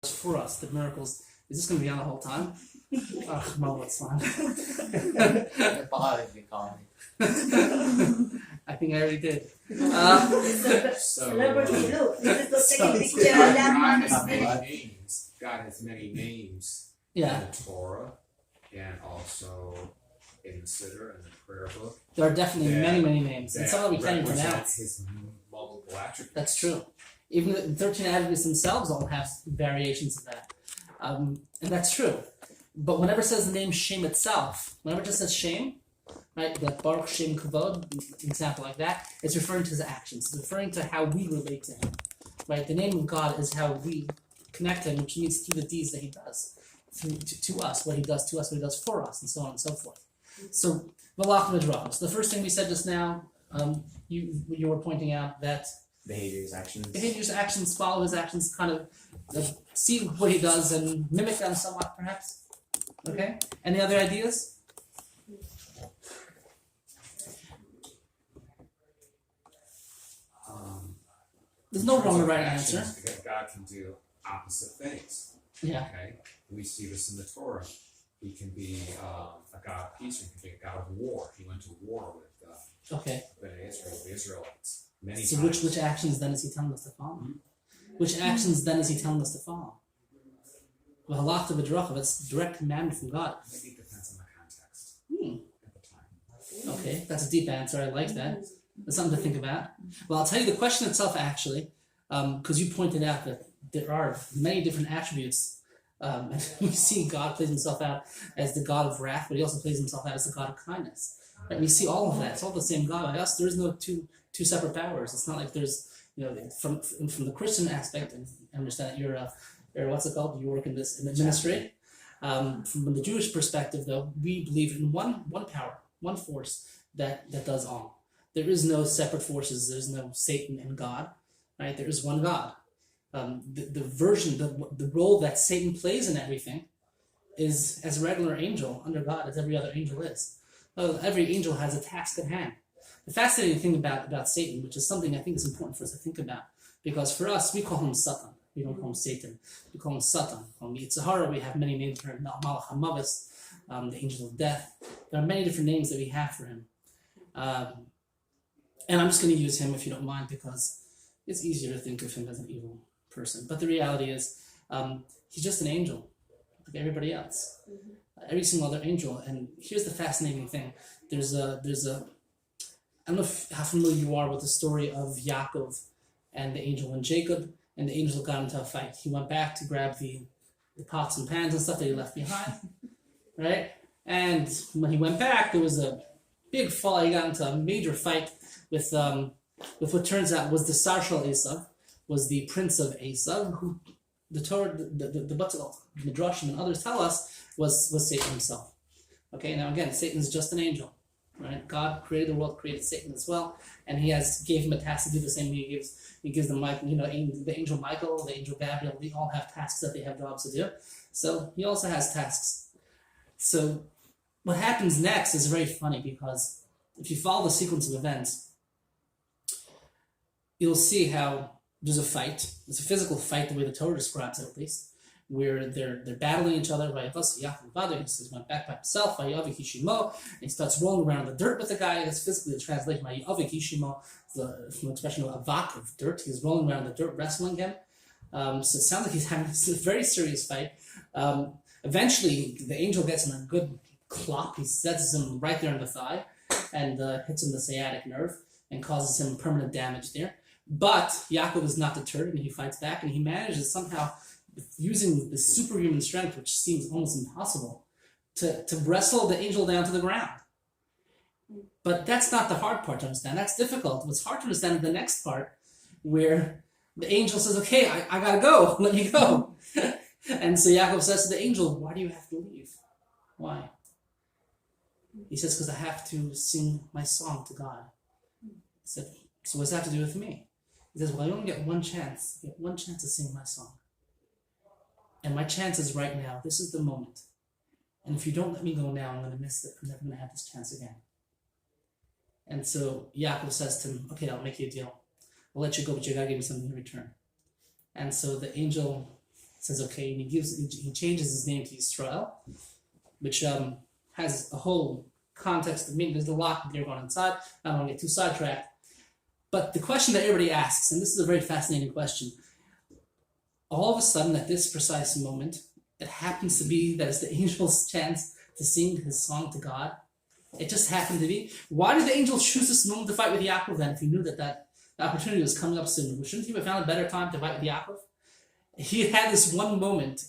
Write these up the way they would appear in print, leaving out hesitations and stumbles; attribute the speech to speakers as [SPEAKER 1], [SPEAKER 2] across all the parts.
[SPEAKER 1] for us, the miracles. Is this going to be on the whole time? Oh, no, it's fine. I think I already did.
[SPEAKER 2] Celebrity, look. This is the second picture.
[SPEAKER 3] God has many names
[SPEAKER 1] Yeah.
[SPEAKER 3] in the Torah and also in the Siddur and the prayer book.
[SPEAKER 1] There are definitely many names. And some of them we can't even pronounce.
[SPEAKER 3] His multiple attributes.
[SPEAKER 1] That's true. Even the 13 attributes themselves all have variations of that. And that's true. But whenever it says the name Shem itself, whenever it just says Shem, right, like Baruch Shem Kavod, an example like that, it's referring to his actions. It's referring to how we relate to him. Right? The name of God is how we connect to him, which means through the deeds that he does, to us, what he does to us, what he does for us, and so on and so forth. So, Malach Midrash. So the first thing we said just now, you were pointing out that
[SPEAKER 4] Behaviors,
[SPEAKER 1] actions, follow his actions, kind of see what he does and mimic them somewhat, perhaps. Okay? Any other ideas? There's no wrong or right answer.
[SPEAKER 3] God can do opposite things.
[SPEAKER 1] Yeah.
[SPEAKER 3] Okay? We see this in the Torah. He can be a God of peace, or he can be a God of war. He went to war with
[SPEAKER 1] Okay.
[SPEAKER 3] the Israelites. Many
[SPEAKER 1] So
[SPEAKER 3] times.
[SPEAKER 1] which actions then is he telling us to follow? Which actions then is he telling us to follow? Well, halachta v'drachav, it's direct commandment from God.
[SPEAKER 3] Maybe it depends on the context at the time.
[SPEAKER 1] Okay, that's a deep answer. I like that. That's something to think about. Well, I'll tell you the question itself actually, because you pointed out that there are many different attributes. And we see God plays himself out as the God of wrath, but he also plays himself out as the God of kindness. Right? We see all of that. It's all the same God. By us, there is no two separate powers. It's not like there's, from the Christian aspect, and I understand that you're what's it called? You work in the ministry. From the Jewish perspective, though, we believe in one power, one force that does all. There is no separate forces. There's no Satan and God, right? There is one God. The role that Satan plays in everything is as a regular angel under God, as every other angel is. Every angel has a task at hand. The fascinating thing about Satan, which is something I think is important for us to think about, because for us, we call him Satan. We don't call him Satan. We call him Satan. We call him Yitzhahara. We have many names for him. Malach HaMavis, the angel of death. There are many different names that we have for him. And I'm just going to use him, if you don't mind, because it's easier to think of him as an evil person. But the reality is, he's just an angel, like everybody else. Every single other angel. And here's the fascinating thing. There's a I don't know how familiar you are with the story of Yaakov and the angel and Jacob, and the angel got into a fight. He went back to grab the pots and pans and stuff that he left behind, right? And when he went back, there was a big fall. He got into a major fight with what turns out was the Sar Shel Esav, was the prince of Esav, who the Torah, the Midrashim and others tell us was Satan himself. Okay, now again, Satan's just an angel. Right? God created the world, created Satan as well, and he gave him a task to do the same. He gives them, the angel Michael, the angel Gabriel. They all have tasks that they have jobs to do. So he also has tasks. So what happens next is very funny, because if you follow the sequence of events, you'll see how there's a fight. It's a physical fight, the way the Torah describes it, at least, where they're battling each other. He says, went back by himself, and he starts rolling around in the dirt with the guy. That's physically the translation. From the expression of avak, of dirt. He's rolling around in the dirt, wrestling him. So it sounds like he's having a very serious fight. Eventually, the angel gets him a good clop. He sets him right there in the thigh and hits him the sciatic nerve and causes him permanent damage there. But Yaakov is not deterred, and he fights back, and he manages somehow, using the superhuman strength, which seems almost impossible, to wrestle the angel down to the ground. But that's not the hard part to understand. That's difficult. What's hard to understand is the next part, where the angel says, okay, I gotta go, let me go. And so Yaakov says to the angel, why do you have to leave? Why? He says, because I have to sing my song to God. He said, so what's that to do with me? He says, well, I only get one chance. I get one chance to sing my song. And my chance is right now. This is the moment. And if you don't let me go now, I'm going to miss it. I'm never going to have this chance again. And so Yaakov says to him, okay, I'll make you a deal. I'll let you go, but you got to give me something in return. And so the angel says okay, and he changes his name to Yisrael, which has a whole context of meaning. There's a lot there going inside. I don't want to get too sidetracked. But the question that everybody asks, and this is a very fascinating question, all of a sudden at this precise moment, it happens to be that it's the angel's chance to sing his song to God. It just happened to be. Why did the angel choose this moment to fight with Yaakov then if he knew that the opportunity was coming up soon? Shouldn't he have found a better time to fight with Yaakov? He had this one moment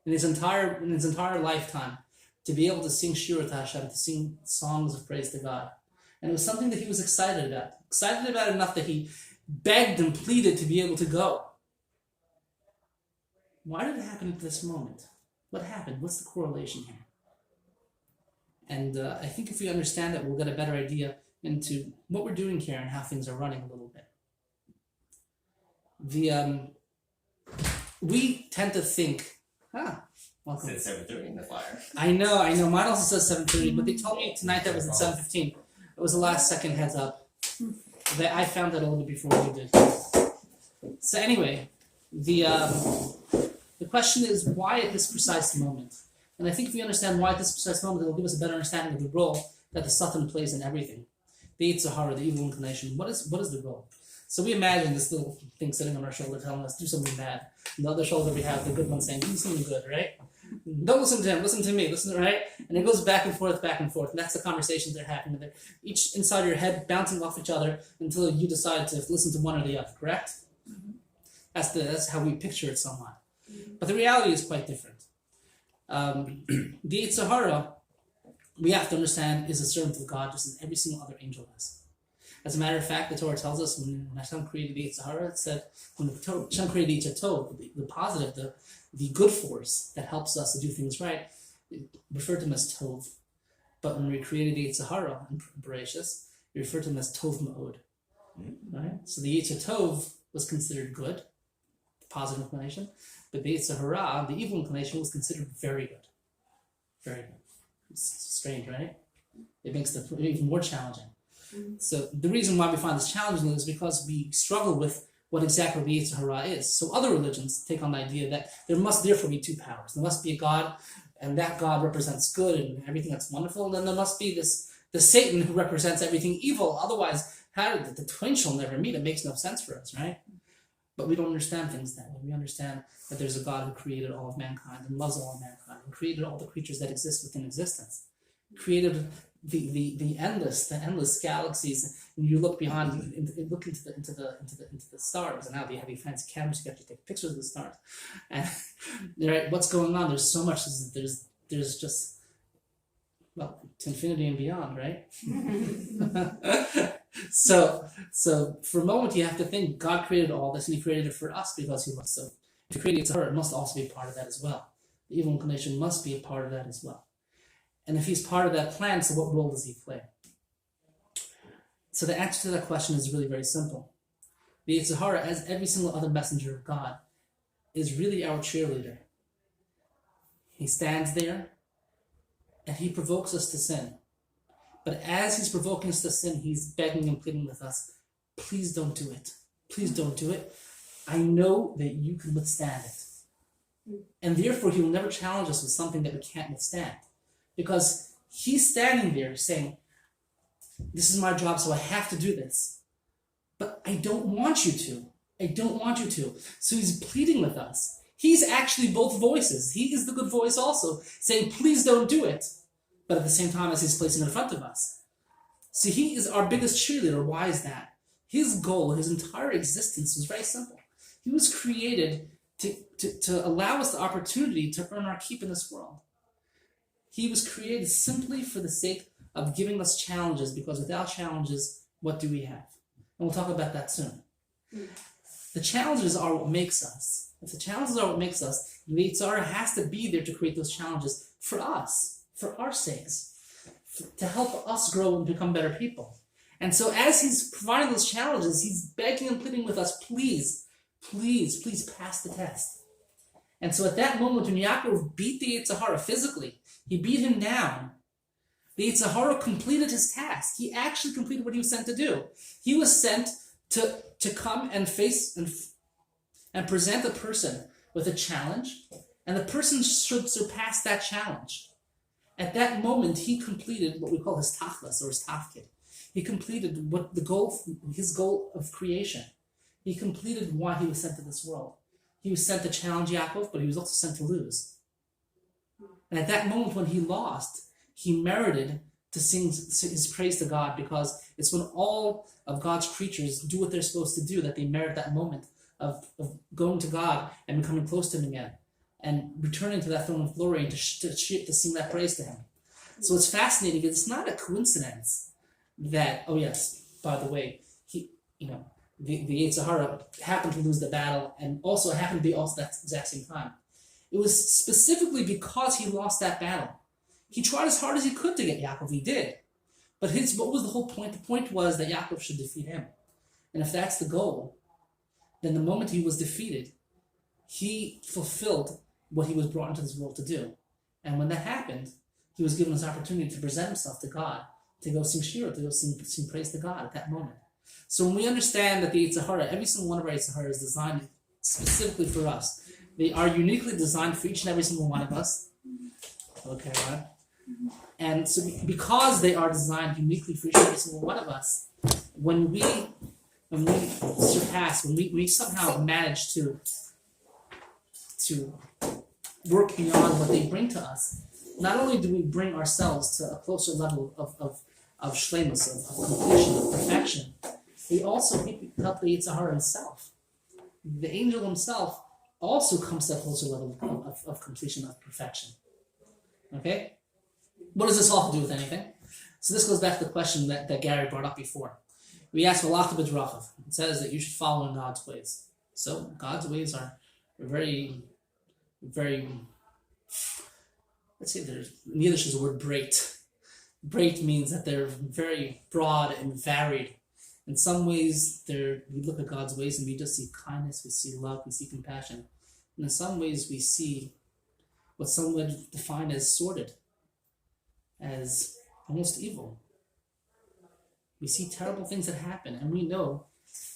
[SPEAKER 1] in his entire lifetime to be able to sing Shira to Hashem, to sing songs of praise to God. And it was something that he was excited about. Excited about enough that he begged and pleaded to be able to go. Why did it happen at this moment? What happened? What's the correlation here? And I think if we understand that, we'll get a better idea into what we're doing here and how things are running a little bit. We tend to think, welcome.
[SPEAKER 4] It's at 7:30 in the flyer.
[SPEAKER 1] I know. Mine also says 7:30, but they told me tonight that was at 7:15. It was a last second heads up. I found that a little bit before you did. So anyway, the question is why at this precise moment? And I think if we understand why at this precise moment, it will give us a better understanding of the role that the Satan plays in everything. The Yetzer Hara, the evil inclination. What is the role? So we imagine this little thing sitting on our shoulder telling us do something bad. And the other shoulder we have the good one saying do something good, right? Don't listen to him, listen to me, right? And it goes back and forth, and that's the conversations they're having. They're each inside your head bouncing off each other until you decide to listen to one or the other, correct? Mm-hmm. That's how we picture it somewhat. Mm-hmm. But the reality is quite different. The Yetzer Hara, we have to understand, is a servant of God just as every single other angel is. As a matter of fact, the Torah tells us when Hashem created the Yetzer Hara, it said when Hashem created the Yetzer Tov, the positive, the good force that helps us to do things right, it referred to him as Tov. But when we created the Yetzer Hara in Bereshis, we referred to him as Tov Ma'od. Right? So the Yetzer Tov was considered good, the positive inclination, but the Yetzer Hara, the evil inclination, was considered very good. Very good. It's strange, right? It makes it even more challenging. So the reason why we find this challenging is because we struggle with what exactly the Yetzer Hara is. So other religions take on the idea that there must therefore be two powers. There must be a God, and that God represents good and everything that's wonderful, and then there must be the Satan who represents everything evil. Otherwise, how the twain shall never meet? It makes no sense for us, right? But we don't understand things that way. We understand that there's a God who created all of mankind and loves all of mankind and created all the creatures that exist within existence. Created the endless galaxies, and you look behind, look into the stars, and now they have these fancy cameras you have to take pictures of the stars, and right, what's going on? There's so much. There's just to infinity and beyond, right? So for a moment you have to think God created all this, and He created it for us because He loves. So if He created it, it must also be a part of that as well. The evil inclination must be a part of that as well. And if he's part of that plan, so what role does he play? So the answer to that question is really very simple. The Yetzer Hara, as every single other messenger of God, is really our cheerleader. He stands there, and he provokes us to sin. But as he's provoking us to sin, he's begging and pleading with us, please don't do it. Please don't do it. I know that you can withstand it. And therefore, he will never challenge us with something that we can't withstand. Because he's standing there saying, this is my job, so I have to do this. But I don't want you to. I don't want you to. So he's pleading with us. He's actually both voices. He is the good voice also, saying, please don't do it. But at the same time as he's placing it in front of us. See, he is our biggest cheerleader. Why is that? His goal, his entire existence was very simple. He was created to allow us the opportunity to earn our keep in this world. He was created simply for the sake of giving us challenges, because without challenges, what do we have? And we'll talk about that soon. The challenges are what makes us. If the challenges are what makes us, the Yetzer Hara has to be there to create those challenges for us, for our sakes, to help us grow and become better people. And so as he's providing those challenges, he's begging and pleading with us, please, please, please pass the test. And so at that moment when Yaakov beat the Yetzer Hara physically, he beat him down, the Yetzer Hara completed his task. He actually completed what he was sent to do. He was sent to come and face and present a person with a challenge, and the person should surpass that challenge. At that moment, he completed what we call his tachlis or his tafkid. He completed his goal of creation. He completed why he was sent to this world. He was sent to challenge Yaakov, but he was also sent to lose. And at that moment when he lost, he merited to sing his praise to God, because it's when all of God's creatures do what they're supposed to do that they merit that moment of going to God and becoming close to Him again and returning to that throne of glory and to sing that praise to Him. So it's fascinating because it's not a coincidence that, oh yes, by the way, the Yetzer Hara happened to lose the battle and also happened to be also that exact same time. It was specifically because he lost that battle. He tried as hard as he could to get Yaakov. He did. But what was the whole point? The point was that Yaakov should defeat him. And if that's the goal, then the moment he was defeated, he fulfilled what he was brought into this world to do. And when that happened, he was given his opportunity to present himself to God, to go sing shira, to go sing praise to God at that moment. So when we understand that the Yetzer Hara, every single one of our Yetzer Hara is designed specifically for us. They are uniquely designed for each and every single one of us. Okay, right? And so because they are designed uniquely for each and every single one of us, when we surpass, when we somehow manage to work beyond what they bring to us, not only do we bring ourselves to a closer level of shleimus, of completion, of perfection, we also help the Yetzer Hara himself. The angel himself also comes to a closer level of completion, of perfection. Okay? What does this all have to do with anything? So this goes back to the question that Gary brought up before. We asked V'alachta b'drachav. It says that you should follow in God's ways. So God's ways are very, very, let's say in Yiddish is the word breit. Breit means that they're very broad and varied. In some ways, we look at God's ways and we just see kindness, we see love, we see compassion. And in some ways, we see what some would define as sordid, as almost evil. We see terrible things that happen, and we know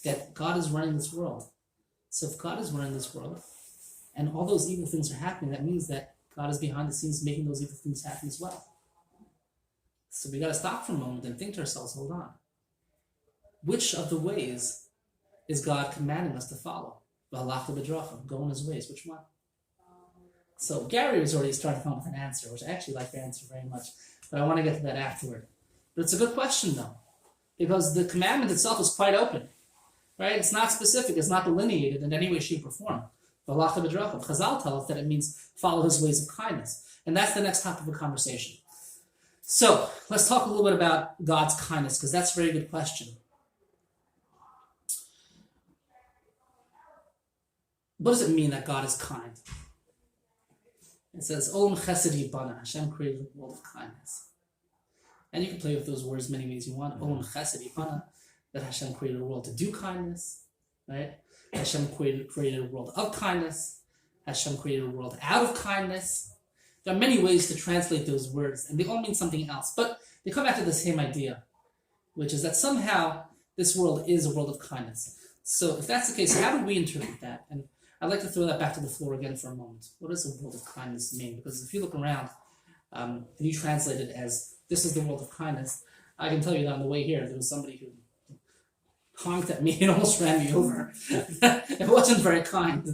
[SPEAKER 1] that God is running this world. So if God is running this world, and all those evil things are happening, that means that God is behind the scenes making those evil things happen as well. So we got to stop for a moment and think to ourselves, hold on. Which of the ways is God commanding us to follow? V'alachta b'drachav, go in His ways. Which one? So Gary was already starting to come up with an answer, which I actually like the answer very much, but I want to get to that afterward. But it's a good question, though, because the commandment itself is quite open, right? It's not specific. It's not delineated in any way, shape, or form. V'alachta b'drachav. Chazal tell us that it means follow His ways of kindness, and that's the next topic of conversation. So let's talk a little bit about God's kindness, because that's a very good question. What does it mean that God is kind? It says, Olam chesed bana, Hashem created a world of kindness. And you can play with those words many ways you want. Olam chesed bana, that Hashem created a world to do kindness, right? Hashem created a world of kindness. Hashem created a world out of kindness. There are many ways to translate those words, and they all mean something else. But they come back to the same idea, which is that somehow this world is a world of kindness. So if that's the case, how do we interpret that? And I'd like to throw that back to the floor again for a moment. What does the world of kindness mean? Because if you look around and you translate it as, this is the world of kindness, I can tell you that on the way here, there was somebody who honked at me and almost ran me over. It wasn't very kind.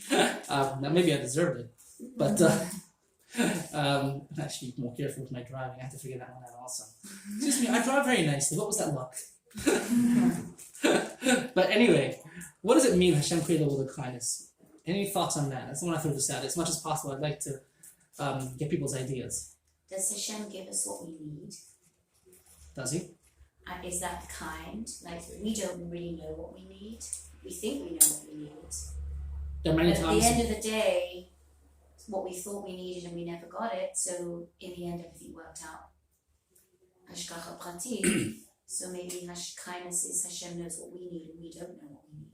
[SPEAKER 1] Now maybe I deserved it, but I'm actually more careful with my driving. I have to figure that one out also. Excuse me, I drive very nicely. What was that look? But anyway, what does it mean Hashem created a world of kindness? Any thoughts on that? I just want to throw this out. As much as possible, I'd like to get people's ideas.
[SPEAKER 2] Does Hashem give us what we need?
[SPEAKER 1] Does He?
[SPEAKER 2] Is that kind? Like, we don't really know what we need. We think we know what we need.
[SPEAKER 1] There are many
[SPEAKER 2] But
[SPEAKER 1] times.
[SPEAKER 2] at the end of the day, what we thought we needed and we never got it, so in the end everything worked out. Hashgacha prati. So maybe kindness is Hashem knows what we need and we don't know what we need.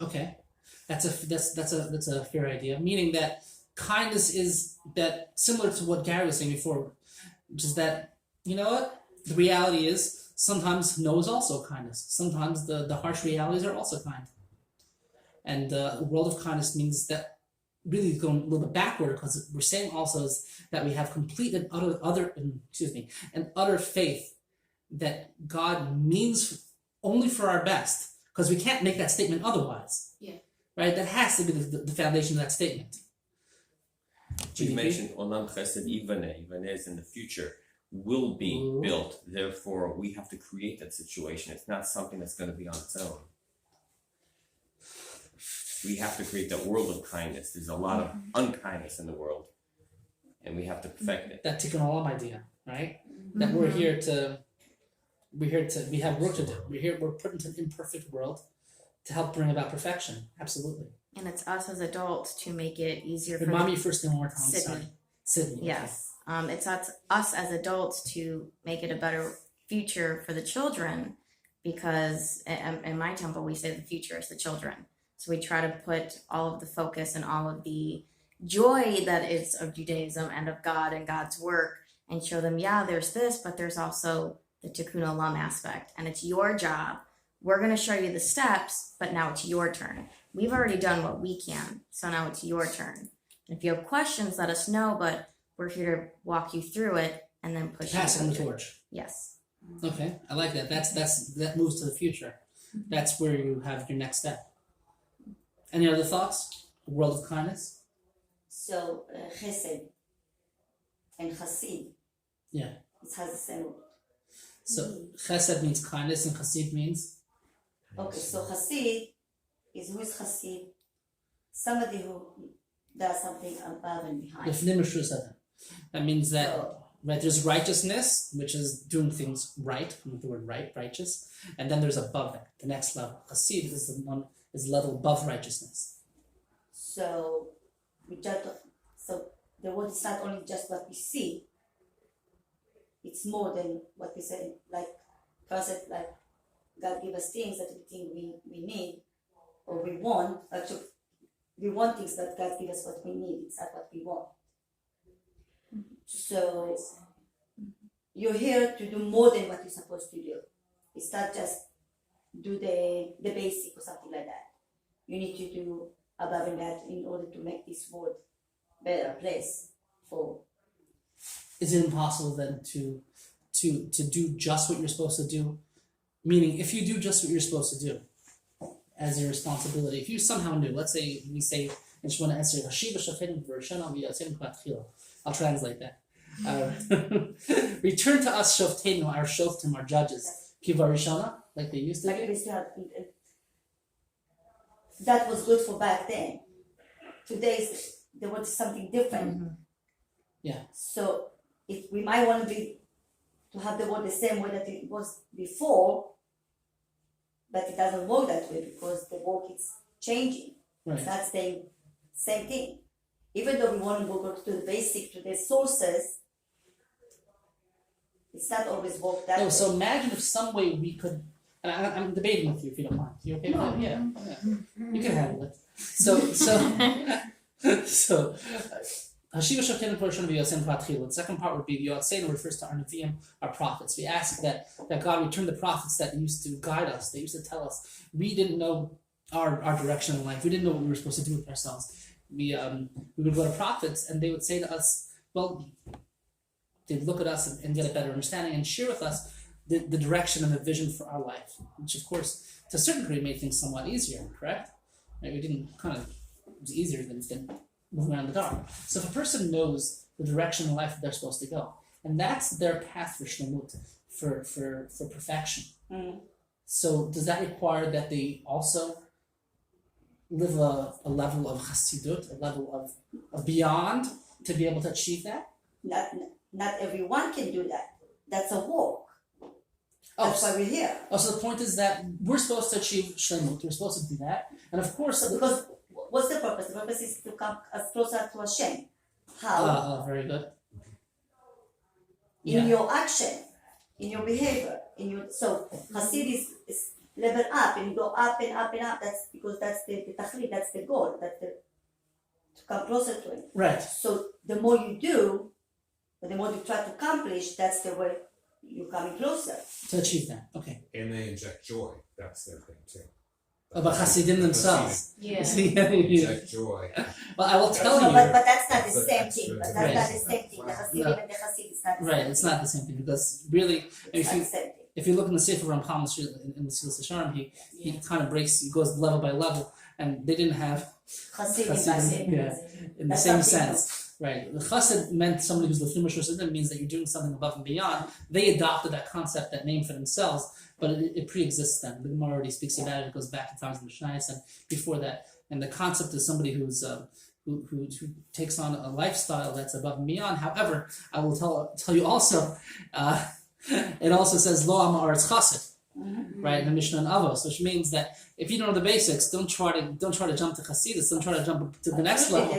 [SPEAKER 1] Okay, that's a fair idea. Meaning that kindness is that similar to what Gary was saying before, which is that, you know what, the reality is sometimes no is also kindness. Sometimes the harsh realities are also kind. And the world of kindness means that really going a little bit backward, because we're saying also is that we have complete and utter faith that God means only for our best, because we can't make that statement otherwise.
[SPEAKER 2] Yeah.
[SPEAKER 1] Right? That has to be the foundation of that statement.
[SPEAKER 4] You mentioned Olam Chesed Yivaneh is in the future, will be built. Therefore, we have to create that situation. It's not something that's going to be on its own. We have to create that world of kindness. There's a lot of unkindness in the world, and we have to perfect it.
[SPEAKER 1] That Tikkun Olam idea, right? That we have work to do. We're put into an imperfect world to help bring about perfection. Absolutely.
[SPEAKER 5] And it's us as adults to make it easier for
[SPEAKER 1] Remind me your first name one more time.
[SPEAKER 5] Sydney.
[SPEAKER 1] Sorry. Sydney.
[SPEAKER 5] Yes. It's us as adults to make it a better future for the children, because in my temple we say the future is the children. So we try to put all of the focus and all of the joy that is of Judaism and of God and God's work, and show them, yeah, there's this, but there's also the Tikkun Olam aspect, and it's your job. We're going to show you the steps, but now it's your turn. We've already done what we can, so now it's your turn. And if you have questions, let us know, but we're here to walk you through it and then push you.
[SPEAKER 1] Passing the torch.
[SPEAKER 5] Yes.
[SPEAKER 1] Okay, I like that. That moves to the future. That's where you have your next step. Any other thoughts? A world of kindness?
[SPEAKER 2] So, chesed and chasid.
[SPEAKER 1] Yeah.
[SPEAKER 2] It has the same word.
[SPEAKER 1] So chesed means kindness, and chassid means?
[SPEAKER 2] Okay, so chasid is who is chasid? Somebody who does something above and behind.
[SPEAKER 1] That means that right, there's righteousness, which is doing things right, from the word right, righteous, and then there's above that, the next level. Chassid is the one is level above righteousness.
[SPEAKER 2] So the word is not only just what we see, it's more than what we said. Like concept, like God give us things that we think we need or we want. Actually, we want things that God give us what we need. It's not what we want. So you're here to do more than what you're supposed to do. It's not just do the basic or something like that. You need to do above and that in order to make this world better place for.
[SPEAKER 1] Is it impossible then to do just what you're supposed to do? Meaning, if you do just what you're supposed to do as your responsibility, if you somehow knew, let's say we say in Shemona Esrei, Hashiva Shofetim v'Roshana v'Yatzim K'Atchila. I'll translate that. Return to us Shofteinu, our Shoftim, our judges, Kivarishana, like they used to
[SPEAKER 2] Like
[SPEAKER 1] do.
[SPEAKER 2] we still that was good for back then. Today there was something different.
[SPEAKER 5] Mm-hmm.
[SPEAKER 1] Yeah.
[SPEAKER 2] So if we might want to have the world the same way that it was before, but it doesn't work that way because the work is changing.
[SPEAKER 1] Right.
[SPEAKER 2] It's not staying same thing. Even though we want to go back to the basic, to the sources, it's not always work that way.
[SPEAKER 1] So imagine if some way we could, and I'm debating with you if you don't mind. You okay with that? Yeah. You can handle it. So Hashiva Shofteinu K'Roshana v'Yatzim K'Atchila. The second part would be the Yotzenu refers to our Nevi'im, our prophets. We ask that God return the prophets that used to guide us. They used to tell us. We didn't know our direction in life. We didn't know what we were supposed to do with ourselves. We would go to prophets and they would say to us, well, they'd look at us and get a better understanding and share with us the direction and the vision for our life, which of course to a certain degree made things somewhat easier, correct? Right? We didn't it was easier than moving around in the dark. So if a person knows the direction in life that they're supposed to go, and that's their path for shlemut, for perfection.
[SPEAKER 2] Mm.
[SPEAKER 1] So does that require that they also live a level of chassidut, a level of beyond to be able to achieve that?
[SPEAKER 2] Not everyone can do that. That's a walk. That's why we're here.
[SPEAKER 1] So the point is that we're supposed to achieve shlemut. We're supposed to do that, and of course,
[SPEAKER 2] Because what's the purpose? The purpose is to come as closer to Hashem. How?
[SPEAKER 1] Very good.
[SPEAKER 2] In your action, in your behavior, so Hasid is level up, and you go up and up and up. That's because that's the tachlit, that's the goal, to come closer to it.
[SPEAKER 1] Right.
[SPEAKER 2] So the more you do, the more you try to accomplish, that's the way you're coming closer.
[SPEAKER 1] To achieve that. Okay.
[SPEAKER 3] And they inject joy. That's their thing too.
[SPEAKER 1] About Hasidim themselves.
[SPEAKER 2] Yeah.
[SPEAKER 3] Exact joy.
[SPEAKER 1] Well, I will tell
[SPEAKER 6] No,
[SPEAKER 1] you.
[SPEAKER 6] but that's not the
[SPEAKER 3] That's
[SPEAKER 6] same
[SPEAKER 3] good.
[SPEAKER 6] thing. But
[SPEAKER 1] Right.
[SPEAKER 6] that's not the same thing. The Hasidim
[SPEAKER 1] No.
[SPEAKER 6] and the Hasid is not the
[SPEAKER 1] Right,
[SPEAKER 6] same
[SPEAKER 1] it's
[SPEAKER 6] thing.
[SPEAKER 1] not the same thing because really,
[SPEAKER 6] It's
[SPEAKER 1] if
[SPEAKER 6] not
[SPEAKER 1] you
[SPEAKER 6] the same thing.
[SPEAKER 1] if you look in the Sefer Ramchal in the Silas Hasharim, he kind of breaks, he goes level by level, and they didn't have
[SPEAKER 6] Hasidim,
[SPEAKER 1] Hasidim, yeah, in the
[SPEAKER 6] That's
[SPEAKER 1] same
[SPEAKER 6] something
[SPEAKER 1] sense. Right. The chassid meant somebody who's lefnim shosidim, means that you're doing something above and beyond. They adopted that concept, that name for themselves, but it pre-exists them. The Gemara already speaks about it. It goes back to times of the Mishnayos and before that. And the concept is somebody who's who takes on a lifestyle that's above and beyond. However, I will tell you also, it also says lo am haaretz chassid. Right, in the Mishnah and Avos, which means that if you don't know the basics, don't try to jump to Hasidus, don't try to jump to the next level.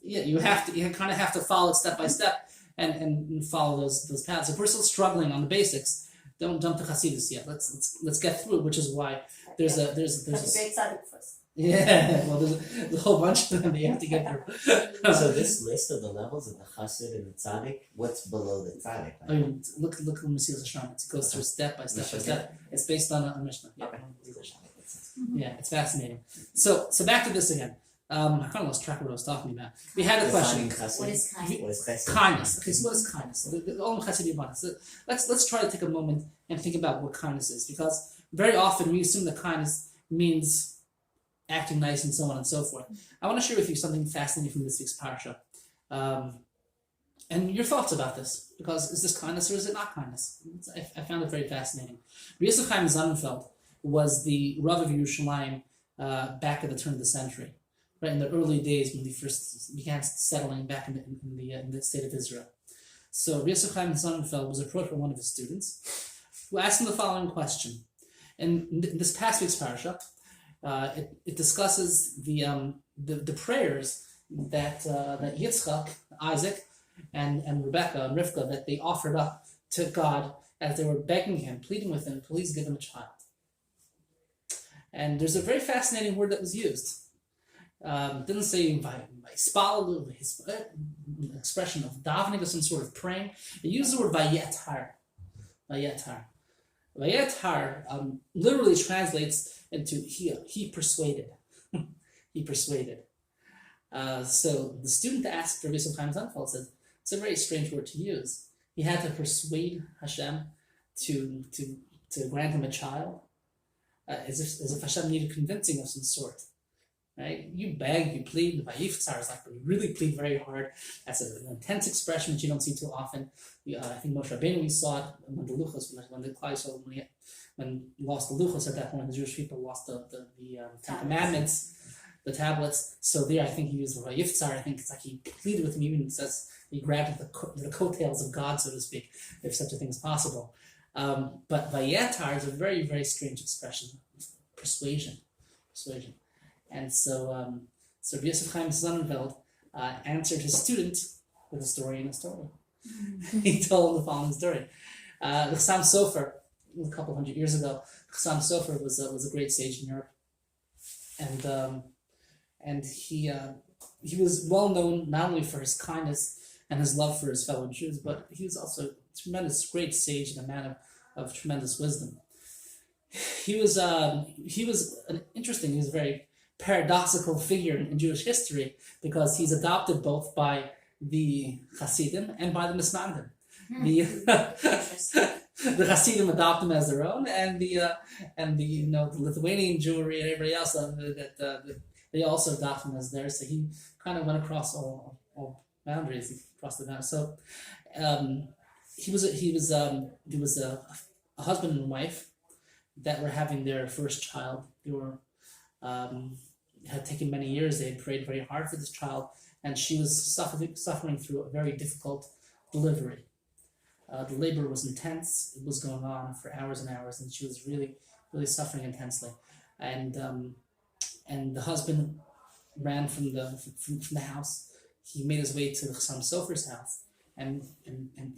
[SPEAKER 1] Yeah, you kind of have to follow it step by step and follow those paths. If we're still struggling on the basics, don't jump to Hasidus yet. Let's get through it, which is why there's a
[SPEAKER 6] Great tzaddik first.
[SPEAKER 1] yeah, well there's a whole bunch of them that you have to get through.
[SPEAKER 7] So this list of the levels of the chassid and the tzaddik, what's below the tzaddik?
[SPEAKER 1] I mean, look at Mesilas Yesharim. It goes through step by step by step. It's based on a Mishnah. Yeah.
[SPEAKER 7] Okay.
[SPEAKER 1] Yeah, it's fascinating. So back to this again. I kind of lost track of what I was talking about. We had a question.
[SPEAKER 7] Defining chassid.
[SPEAKER 2] What is kindness?
[SPEAKER 7] What is chesed?
[SPEAKER 1] Kindness. Okay, so what is kindness? The Olam Chesed Yibana. So let's try to take a moment and think about what kindness is, because very often we assume that kindness means acting nice and so on and so forth. I want to share with you something fascinating from this week's parsha, and your thoughts about this, because is this kindness or is it not kindness? I found it very fascinating. Yosef Chaim Sonnenfeld was the Rav of Yerushalayim back at the turn of the century, right in the early days when we first began settling back in the state of Israel. So Yosef Chaim Sonnenfeld was approached by one of his students, who asked him the following question. And in this past week's parasha, it discusses the prayers that Yitzchak, Isaac, and Rebecca and Rivka, that they offered up to God as they were begging him, pleading with him, please give them a child. And there's a very fascinating word that was used. It didn't say spal, his expression of davening or some sort of praying. It used the word vayetar. Vayetar. Vayetar literally translates into he persuaded. He persuaded. So the student asked Rabbi Chaim Sonnenfeld, said, it's a very strange word to use. He had to persuade Hashem to grant him a child, as if Hashem needed convincing of some sort. Right? You beg, you plead. The Vayiftzar is like, you really plead very hard. That's an intense expression that you don't see too often. I think Moshe Rabbeinu, we saw it when the Luchos, when the Klai, when lost the Luchos at that point, the Jewish people lost the Ten Commandments, the tablets. So there, I think he used the Vayiftzar. I think it's like he pleaded with him, even says he grabbed the coattails of God, so to speak, if such a thing is possible. But Vayetar is a very, very strange expression. Persuasion. And so Yosef Chaim Sonnenfeld answered his student with a story in a story. He told him the following story. The Chassam Sofer, a couple hundred years ago, Chassam Sofer was a great sage in Europe, and he was well known not only for his kindness and his love for his fellow Jews, but he was also a tremendous great sage and a man of tremendous wisdom. He was he was a very paradoxical figure in Jewish history, because he's adopted both by the Hasidim and by the Misnandim. The Hasidim adopt him as their own, and the Lithuanian Jewry and everybody else they also adopt him as theirs. So he kind of went across all boundaries, across the boundaries. So he was a husband and wife that were having their first child. They were had taken many years. They had prayed very hard for this child, and she was suffering through a very difficult delivery. The labor was intense. It was going on for hours and hours, and she was really, really suffering intensely. And the husband ran from the house. He made his way to the Chassam Sofer's house and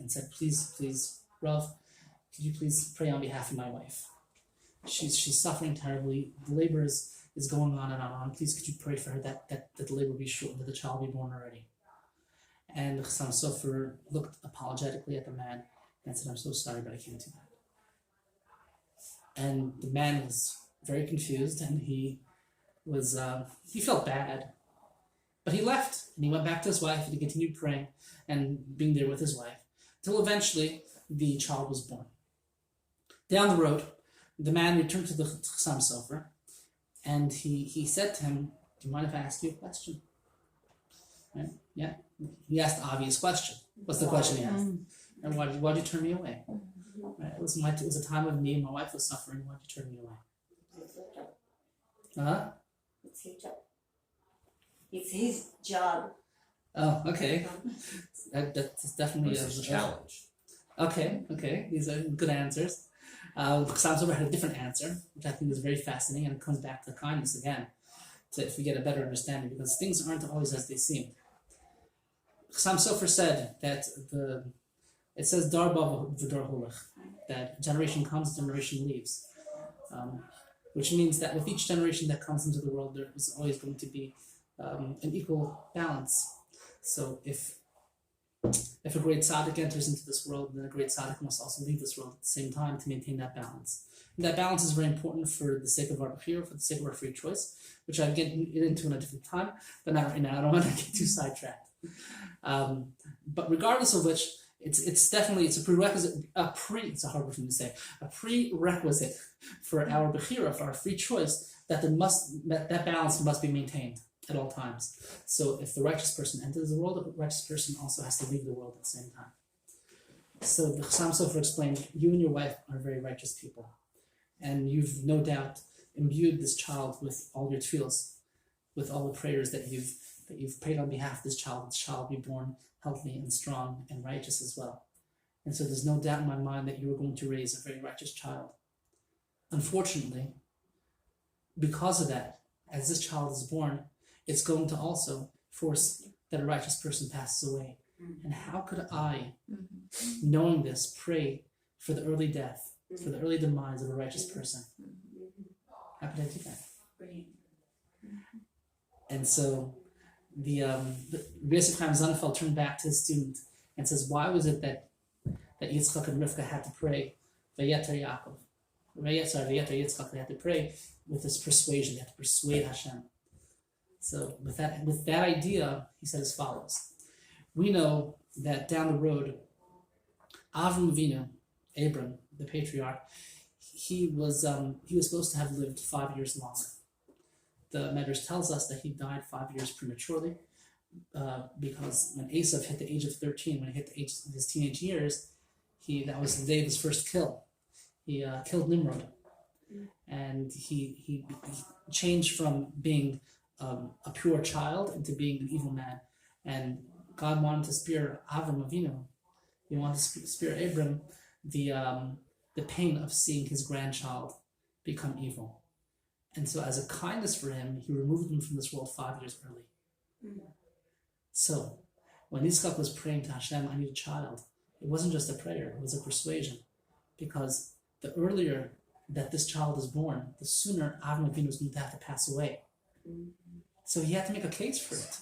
[SPEAKER 1] said, please, Rav, could you please pray on behalf of my wife? She's suffering terribly. The labor is going on and on. Please, could you pray for her that the labor be short, that the child be born already? And the Chassam Sofer looked apologetically at the man and said, I'm so sorry, but I can't do that. And the man was very confused, and he felt bad. But he left, and he went back to his wife, and he continued praying and being there with his wife, till eventually the child was born. Down the road, the man returned to the Chassam Sofer, and he said to him, "Do you mind if I ask you a question?" Right? Yeah. He asked the obvious question. What's the question he asked? And why'd you turn me away? Right? It was a time of need. My wife was suffering. Why'd you turn me away? Huh?
[SPEAKER 6] It's his job. It's his job.
[SPEAKER 1] Oh, okay. That's definitely
[SPEAKER 4] This is a challenge.
[SPEAKER 1] Okay. These are good answers. Chassam Sofer had a different answer, which I think is very fascinating, and it comes back to kindness again, if we get a better understanding, because things aren't always as they seem. Chassam Sofer said that it says dar ba v'dar holech, that generation comes, generation leaves, which means that with each generation that comes into the world, there is always going to be an equal balance. So if a great tzaddik enters into this world, then a great tzaddik must also leave this world at the same time to maintain that balance. And that balance is very important for the sake of our bechira, for the sake of our free choice, which I'll get into in a different time, but not right now. I don't want to get too sidetracked. But regardless of which, it's definitely a prerequisite. It's a hard word for me to say. A prerequisite for our bechira, for our free choice, that that balance must be maintained at all times. So if the righteous person enters the world, the righteous person also has to leave the world at the same time. So the Chassam Sofer explained, you and your wife are very righteous people, and you've no doubt imbued this child with all your tefillos, with all the prayers that you've prayed on behalf of this child be born healthy and strong and righteous as well. And so there's no doubt in my mind that you are going to raise a very righteous child. Unfortunately, because of that, as this child is born, it's going to also force that a righteous person passes away. And how could I, knowing this, pray for the early death, for the early demise of a righteous person? How could I do that?
[SPEAKER 2] Brilliant.
[SPEAKER 1] And so the Yosef Chaim Sonnenfeld turned back to his student and says, why was it that Yitzchak and Rivka had to pray Vayeter Yaakov? Vayeter Yitzchak, they had to pray with this persuasion, they had to persuade Hashem. So with that idea, he said as follows. We know that down the road, Avram Avinu, Abram, the patriarch, he was supposed to have lived 5 years longer. The Medrash tells us that he died 5 years prematurely, because when Esav hit the age of 13, when he hit the age of his teenage years, that was the day of his first kill. He killed Nimrod, and he changed from being a pure child into being an evil man. And God wanted to spare Avram Avinu. He wanted to spare Abram the pain of seeing his grandchild become evil. And so as a kindness for him, he removed him from this world 5 years early. So when Yitzchak was praying to Hashem, I need a child, it wasn't just a prayer, it was a persuasion. Because the earlier that this child is born, the sooner Avram Avinu was going to have to pass away. So he had to make a case for it.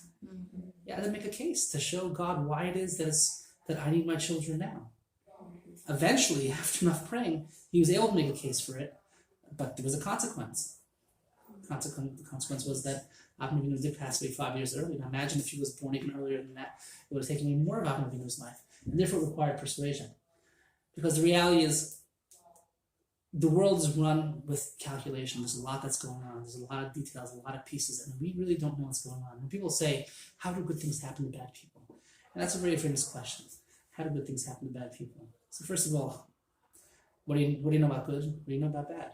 [SPEAKER 1] He had to make a case to show God why it is that I need my children now. Eventually, after enough praying, he was able to make a case for it, but there was a consequence. The consequence was that Avram Avinu did pass away 5 years early. Now imagine if he was born even earlier than that, it would have taken even more of Avram Avinu's life, and therefore it required persuasion. Because the reality is, the world is run with calculation. There's a lot that's going on. There's a lot of details, a lot of pieces, and we really don't know what's going on. When people say, how do good things happen to bad people? And that's a very famous question. How do good things happen to bad people? So first of all, what do you know about good? What do you know about bad?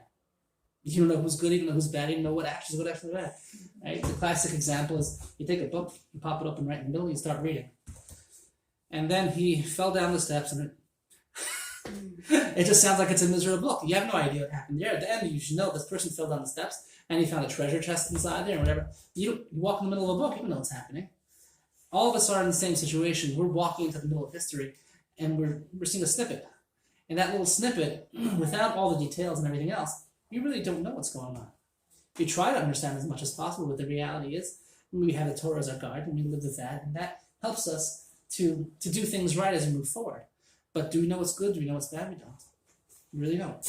[SPEAKER 1] You don't know who's good, you don't know who's bad, you don't know what actions are good, actions are bad. Right? The classic example is you take a book, you pop it open right in the middle, you start reading. And then he fell down the steps and it just sounds like it's a miserable book. You have no idea what happened there. At the end, you should know this person fell down the steps and he found a treasure chest inside there or whatever. You walk in the middle of a book, you don't know what's happening. All of us are in the same situation. We're walking into the middle of history and we're seeing a snippet. And that little snippet, without all the details and everything else, you really don't know what's going on. You try to understand as much as possible, but the reality is we have the Torah as our guide and we live with that, and that helps us to do things right as we move forward. But do we know what's good? Do we know what's bad? We don't. We really don't.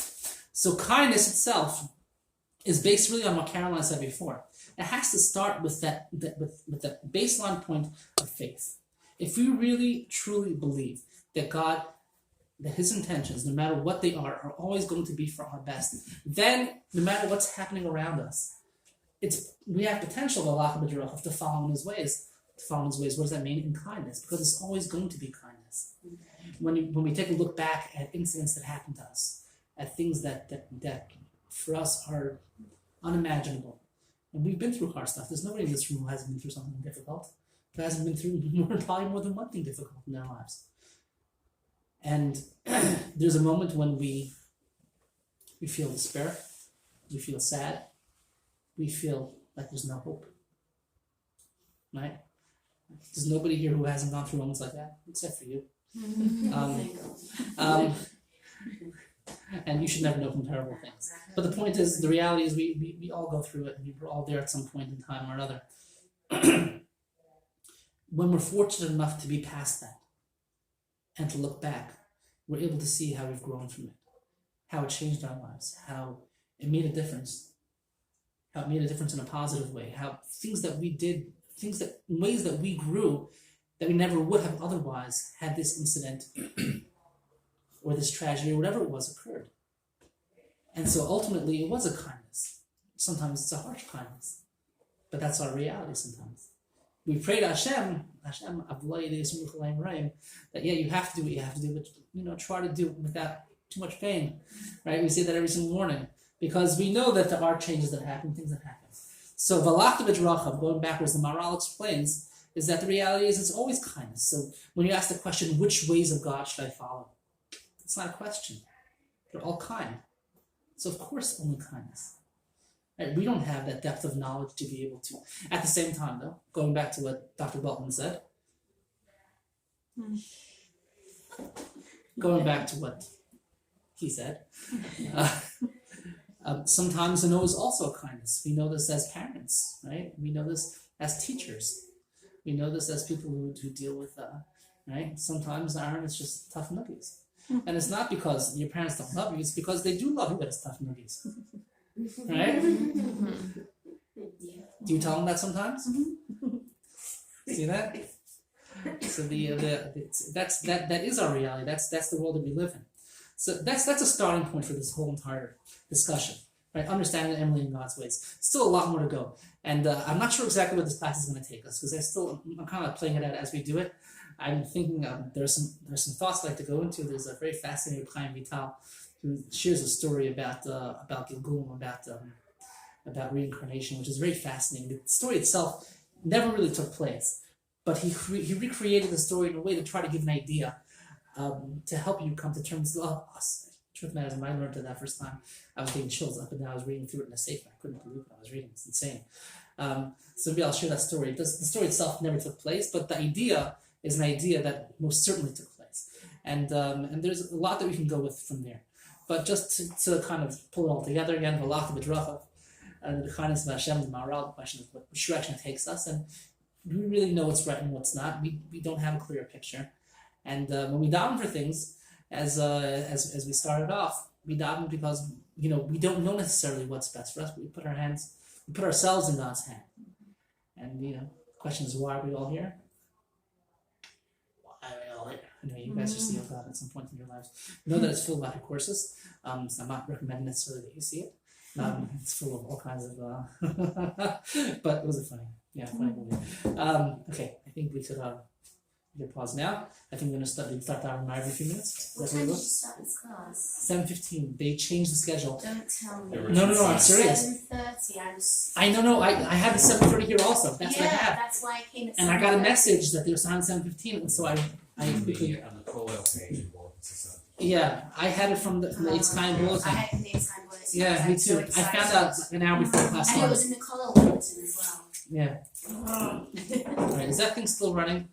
[SPEAKER 1] So kindness itself is based really on what Caroline said before. It has to start with that baseline point of faith. If we really truly believe that God, that His intentions, no matter what they are always going to be for our best, then no matter what's happening around us, we have potential to follow in His ways. To follow in His ways, what does that mean? In kindness, because it's always going to be kindness. When we take a look back at incidents that happened to us, at things that for us are unimaginable, and we've been through hard stuff. There's nobody in this room who hasn't been through something difficult, who hasn't been through probably more than one thing difficult in their lives. And there's a moment when we feel despair, we feel sad, we feel like there's no hope. Right? There's nobody here who hasn't gone through moments like that, except for you. And you should never know from terrible things. But the point is, the reality is we all go through it, and we're all there at some point in time or another. When we're fortunate enough to be past that and to look back, we're able to see how we've grown from it, how it changed our lives, how it made a difference, how it made a difference in a positive way, how things that we did, in ways that we grew that we never would have otherwise had this incident or this tragedy or whatever it was occurred. And so ultimately it was a kindness. Sometimes it's a harsh kindness, but that's our reality sometimes. We pray to Hashem, that you have to do what you have to do, but try to do it without too much pain, right? We say that every single morning because we know that there are changes that happen, things that happen. So Valachta b'drachav, going backwards, the Maharal explains, is that the reality is it's always kindness. So when you ask the question, which ways of God should I follow? It's not a question. They're all kind. So of course only kindness. Right? We don't have that depth of knowledge to be able to. At the same time though, going back to what Dr. Hauptman said, going back to what he said, sometimes the no is also kindness. We know this as parents, right? We know this as teachers. We know this as people who deal with, right? Sometimes Aaron is just tough noogies. And it's not because your parents don't love you, it's because they do love you, but it's tough noogies. Right? Do you tell them that sometimes? See that? So that is our reality. That's the world that we live in. So that's a starting point for this whole entire discussion, right? Understanding Emily in God's ways. Still a lot more to go, and I'm not sure exactly where this class is going to take us because I'm kind of playing it out as we do it. I'm thinking there's some thoughts I'd like to go into. There's a very fascinating Chaim Vital who shares a story about Gilgul, about reincarnation, which is very fascinating. The story itself never really took place, but he recreated the story in a way to try to give an idea. To help you come to terms with us. Truth matters, when I learned it that first time, I was getting chills up and down. I was reading through it in a safe. I couldn't believe what I was reading. It's insane. So maybe I'll share that story. The story itself never took place, but the idea is an idea that most certainly took place. And there's a lot that we can go with from there. But just to kind of pull it all together again, Valachta b'drachav, and the kindness of Hashem, the Maharal, the question of which direction it takes us, and we really know what's right and what's not. We don't have a clear picture. And when we daven for things, as we started off, we daven because we don't know necessarily what's best for us. But we put ourselves in God's hand. And the question is, why are we all here? Why are we all here? You guys are seeing God at some point in your lives. Know that it's full of other courses. So I'm not recommending necessarily that you see it. It's full of all kinds of. But it was a funny movie. Okay, I think we could. We can pause now. I think we're going to start our in a few minutes.
[SPEAKER 2] What time did you start this class?
[SPEAKER 1] 7:15. They changed the schedule.
[SPEAKER 2] Don't tell me.
[SPEAKER 1] No, I'm serious.
[SPEAKER 2] 7:30.
[SPEAKER 1] I have the 7:30 here also. That's what I have.
[SPEAKER 2] That's why I came at 7:30.
[SPEAKER 1] And I got a message that they were starting 7:15, and so I quickly.
[SPEAKER 3] On the Kollel page,
[SPEAKER 1] Yeah, I had it from the Eitz Chaim bulletin.
[SPEAKER 2] I had it from the Eitz Chaim bulletin.
[SPEAKER 1] Yeah, me too. I found out an hour before class
[SPEAKER 2] started. And it was in the Kollel bulletin as well.
[SPEAKER 1] Yeah. All right, is that thing still running?